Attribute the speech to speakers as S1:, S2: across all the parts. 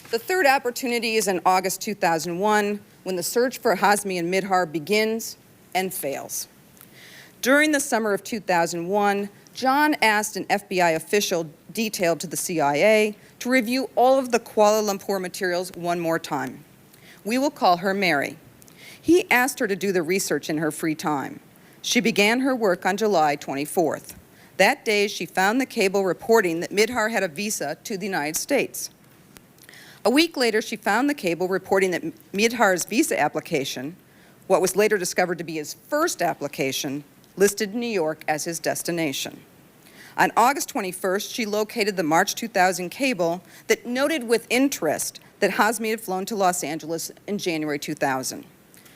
S1: The third opportunity is in August 2001, when the search for Hazmi and Mihdhar begins and fails. During the summer of 2001, John asked an FBI official detailed to the CIA to review all of the Kuala Lumpur materials one more time. We will call her Mary. He asked her to do the research in her free time. She began her work on July 24th. That day, she found the cable reporting that Mihdhar had a visa to the United States. A week later, she found the cable reporting that Mihdhar's visa application, what was later discovered to be his first application, listed New York as his destination. On August 21st, she located the March 2000 cable that noted with interest that Hazmi had flown to Los Angeles in January 2000.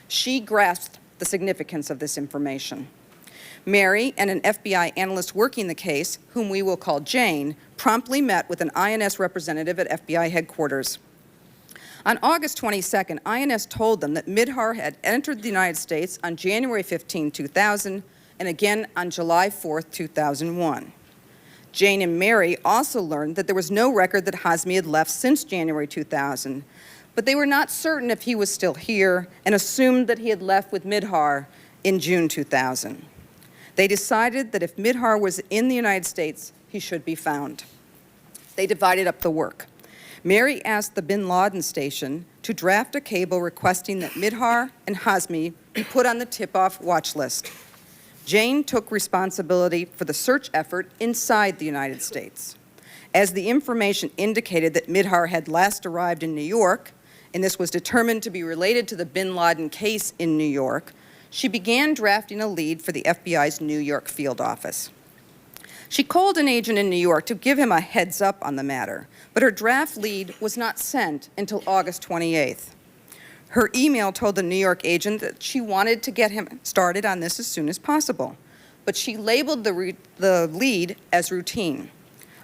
S1: She grasped the significance of this information. Mary and an FBI analyst working the case, whom we will call Jane, promptly met with an INS representative at FBI headquarters. On August 22nd, INS told them that Mihdhar had entered the United States on January 15, 2000, and again on July 4, 2001. Jane and Mary also learned that there was no record that Hazmi had left since January 2000, but they were not certain if he was still here and assumed that he had left with Mihdhar in June 2000. They decided that if Mihdhar was in the United States, he should be found. They divided up the work. Mary asked the Bin Laden station to draft a cable requesting that Mihdhar and Hazmi be put on the tip-off watch list. Jane took responsibility for the search effort inside the United States. As the information indicated that Mihdhar had last arrived in New York, and this was determined to be related to the Bin Laden case in New York, she began drafting a lead for the FBI's New York field office. She called an agent in New York to give him a heads up on the matter, but her draft lead was not sent until August 28th. Her email told the New York agent that she wanted to get him started on this as soon as possible, but she labeled the lead as routine.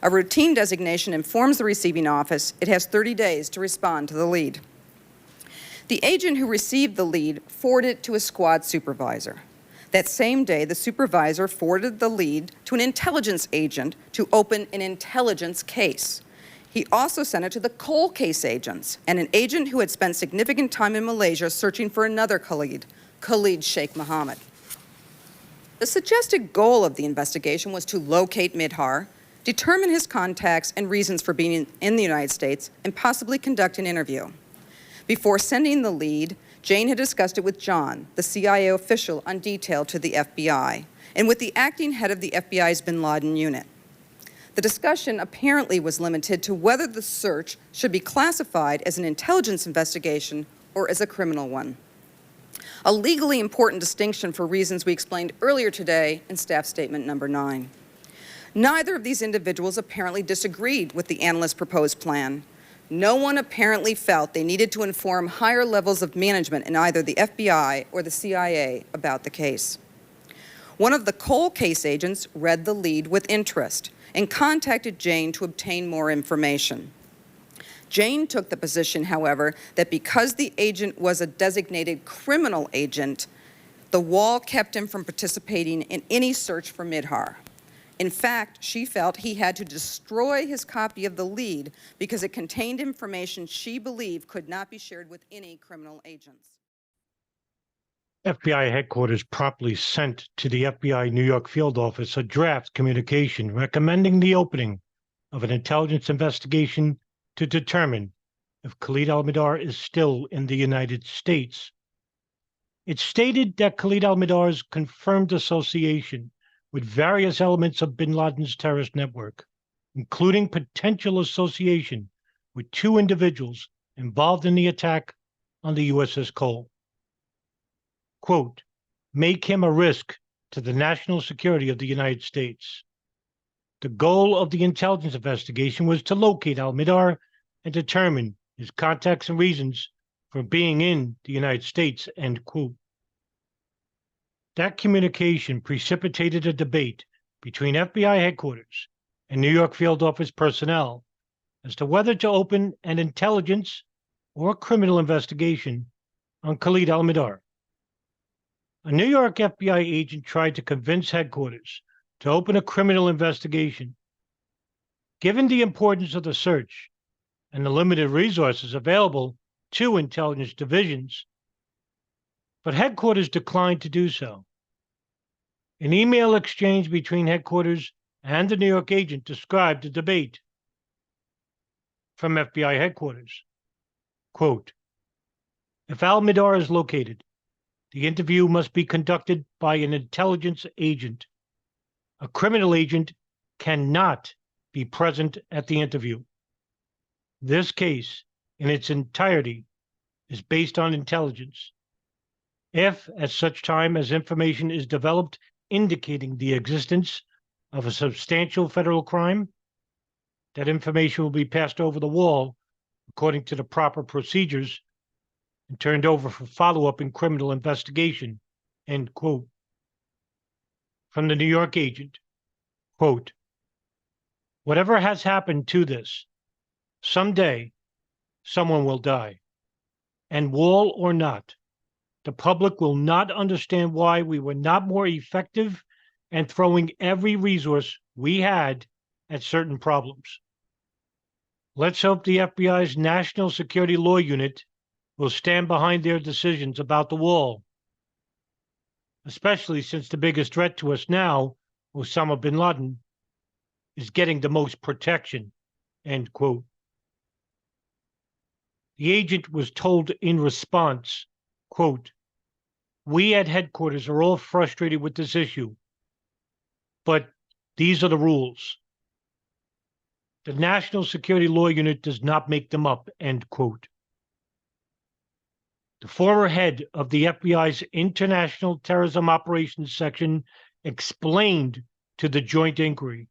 S1: A routine designation informs the receiving office it has 30 days to respond to the lead. The agent who received the lead forwarded it to a squad supervisor. That same day, the supervisor forwarded the lead to an intelligence agent to open an intelligence case. He also sent it to the cold case agents and an agent who had spent significant time in Malaysia searching for another Khalid, Khalid Sheikh Mohammed. The suggested goal of the investigation was to locate Mihdhar, determine his contacts and reasons for being in the United States, and possibly conduct an interview. Before sending the lead, Jane had discussed it with John, the CIA official on detail to the FBI, and with the acting head of the FBI's Bin Laden unit. The discussion apparently was limited to whether the search should be classified as an intelligence investigation or as a criminal one. A legally important distinction for reasons we explained earlier today in staff statement number 9. Neither of these individuals apparently disagreed with the analyst's proposed plan. No one apparently felt they needed to inform higher levels of management in either the FBI or the CIA about the case. One of the cold case agents read the lead with interest and contacted Jane to obtain more information. Jane took the position, however, that because the agent was a designated criminal agent, the wall kept him from participating in any search for Mihdhar. In fact, she felt he had to destroy his copy of the lead because it contained information she believed could not be shared with any criminal agents.
S2: FBI headquarters promptly sent to the FBI New York field office a draft communication recommending the opening of an intelligence investigation to determine if Khalid al-Mihdhar is still in the United States. It stated that Khalid al-Mihdhar's confirmed association with various elements of bin Laden's terrorist network, including potential association with 2 individuals involved in the attack on the USS Cole. Quote, make him a risk to the national security of the United States. The goal of the intelligence investigation was to locate al-Mihdhar and determine his contacts and reasons for being in the United States, end quote. That communication precipitated a debate between FBI headquarters and New York field office personnel as to whether to open an intelligence or criminal investigation on Khalid al-Mihdhar. A New York FBI agent tried to convince headquarters to open a criminal investigation. Given the importance of the search and the limited resources available to intelligence divisions, but headquarters declined to do so. An email exchange between headquarters and the New York agent described the debate from FBI headquarters. Quote, if al-Mihdhar is located, the interview must be conducted by an intelligence agent. A criminal agent cannot be present at the interview. This case, in its entirety, is based on intelligence. If, at such time as information is developed indicating the existence of a substantial federal crime, that information will be passed over the wall according to the proper procedures and turned over for follow-up in criminal investigation, end quote. From the New York agent, quote, whatever has happened to this, someday someone will die. And wall or not, the public will not understand why we were not more effective and throwing every resource we had at certain problems. Let's hope the FBI's National Security Law Unit will stand behind their decisions about the wall, especially since the biggest threat to us now, Osama bin Laden, is getting the most protection, end quote. The agent was told in response, quote, we at headquarters are all frustrated with this issue, but these are the rules. The National Security Law Unit does not make them up, end quote. The former head of the FBI's International Terrorism Operations Section explained to the joint inquiry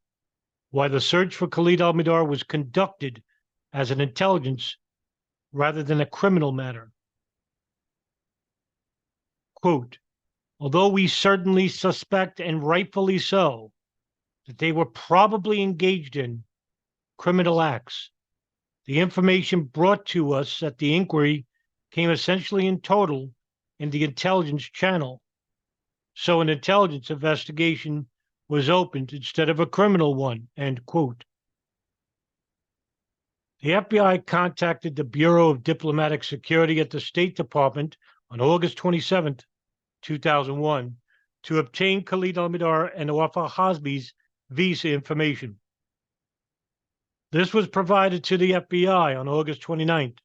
S2: why the search for Khalid al-Mihdhar was conducted as an intelligence rather than a criminal matter. Quote, although we certainly suspect, and rightfully so, that they were probably engaged in criminal acts, the information brought to us at the inquiry came essentially in total in the intelligence channel. So an intelligence investigation was opened instead of a criminal one, end quote. The FBI contacted the Bureau of Diplomatic Security at the State Department on August 27, 2001, to obtain Khalid al-Mihdhar and Nawaf al-Hazmi's visa information. This was provided to the FBI on August 29th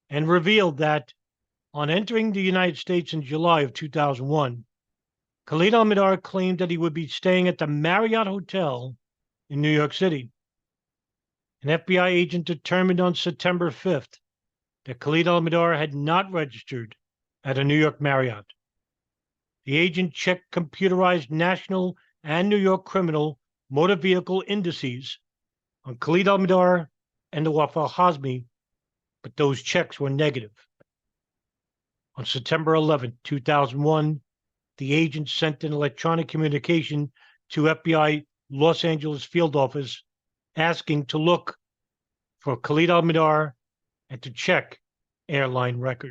S2: and revealed that on entering the United States in July of 2001, Khalid al-Mihdhar claimed that he would be staying at the Marriott Hotel in New York City. An FBI agent determined on September 5th that Khalid al-Mihdhar had not registered at a New York Marriott. The agent checked computerized national and New York criminal motor vehicle indices on Khalid al-Mihdhar and Nawaf al-Hazmi, but those checks were negative. On September 11, 2001, the agent sent an electronic communication to FBI Los Angeles field office asking to look for Khalid al-Mihdhar and to check airline records.